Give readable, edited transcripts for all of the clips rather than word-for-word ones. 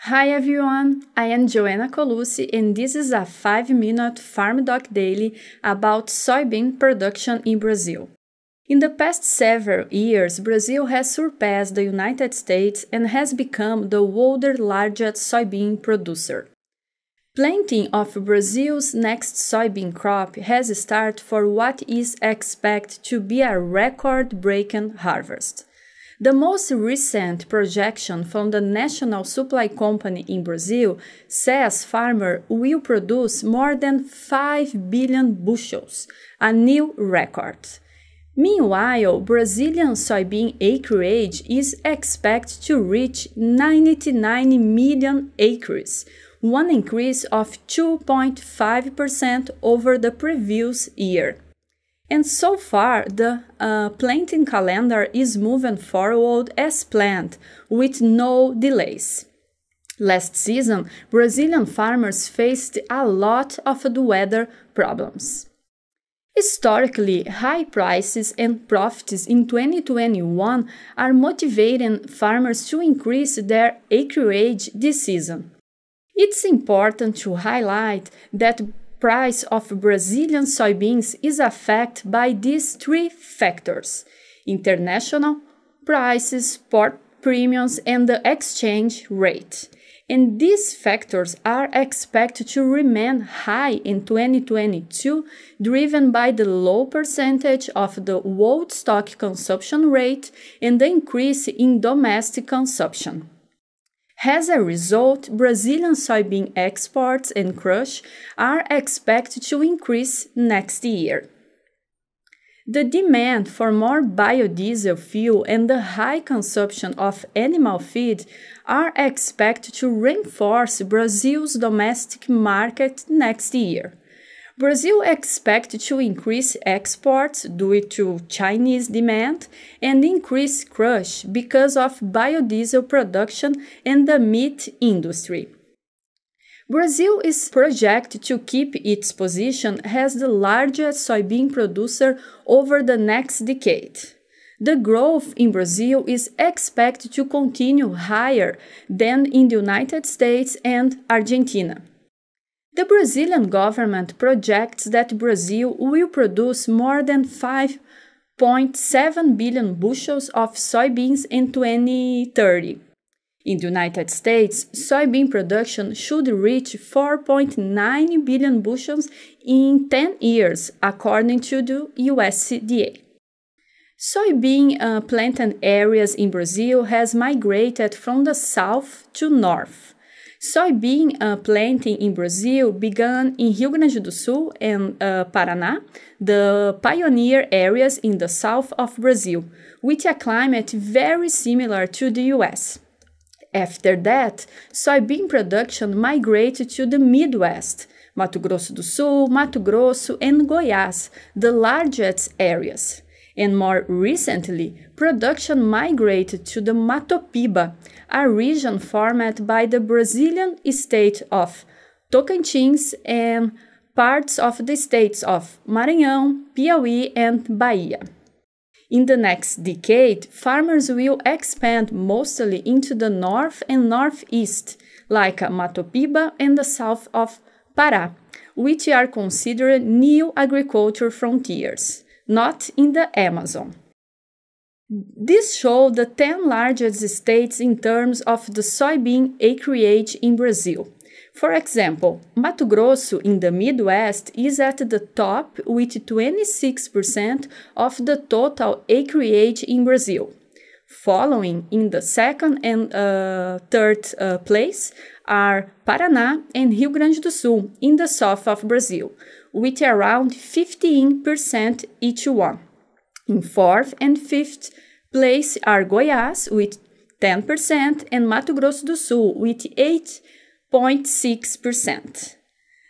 Hi everyone, I am Colussi and this is a 5-minute farmdoc daily about soybean production in Brazil. In the past several years, Brazil has surpassed the United States and has become the world's largest soybean producer. Planting of Brazil's next soybean crop has started for what is expected to be a record-breaking harvest. The most recent projection from the National Supply Company in Brazil says farmers will produce more than 5 billion bushels, a new record. Meanwhile, Brazilian soybean acreage is expected to reach 99 million acres, one increase of 2.5% over the previous year. And so far, the planting calendar is moving forward as planned, with no delays. Last season, Brazilian farmers faced a lot of the weather problems. Historically, high prices and profits in 2021 are motivating farmers to increase their acreage this season. It's important to highlight that price of Brazilian soybeans is affected by these three factors: international prices, port premiums, and the exchange rate. And these factors are expected to remain high in 2022, driven by the low percentage of the world stock consumption rate and the increase in domestic consumption. As a result, Brazilian soybean exports and crush are expected to increase next year. The demand for more biodiesel fuel and the high consumption of animal feed are expected to reinforce Brazil's domestic market next year. Brazil expects to increase exports due to Chinese demand and increase crush because of biodiesel production and the meat industry. Brazil is projected to keep its position as the largest soybean producer over the next decade. The growth in Brazil is expected to continue higher than in the United States and Argentina. The Brazilian government projects that Brazil will produce more than 5.7 billion bushels of soybeans in 2030. In the United States, soybean production should reach 4.9 billion bushels in 10 years, according to the USDA. Soybean planted areas in Brazil has migrated from the south to north. Soybean planting in Brazil began in Rio Grande do Sul and Paraná, the pioneer areas in the south of Brazil, with a climate very similar to the US. After that, soybean production migrated to the Midwest, Mato Grosso do Sul, Mato Grosso, and Goiás, the largest areas. And more recently, production migrated to the Matopiba, a region formed by the Brazilian state of Tocantins and parts of the states of Maranhão, Piauí, and Bahia. In the next decade, farmers will expand mostly into the north and northeast, like Matopiba and the south of Pará, which are considered new agriculture frontiers, not in the Amazon. This shows the 10 largest states in terms of the soybean acreage in Brazil. For example, Mato Grosso in the Midwest is at the top with 26% of the total acreage in Brazil. Following in the second and third place are Paraná and Rio Grande do Sul in the south of Brazil, with around 15% each one. In fourth and fifth place are Goiás with 10% and Mato Grosso do Sul with 8.6%.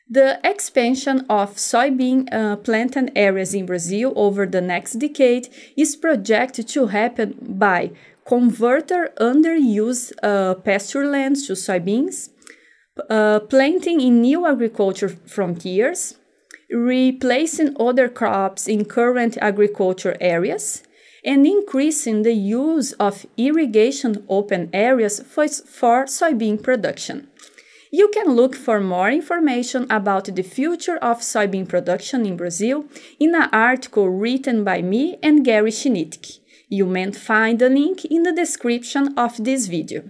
The expansion of soybean planted areas in Brazil over the next decade is projected to happen by converting underused pasture lands to soybeans, planting in new agriculture frontiers, replacing other crops in current agriculture areas, and increasing the use of irrigation open areas for soybean production. You can look for more information about the future of soybean production in Brazil in an article written by me and Gary Schnitkey. You may find the link in the description of this video.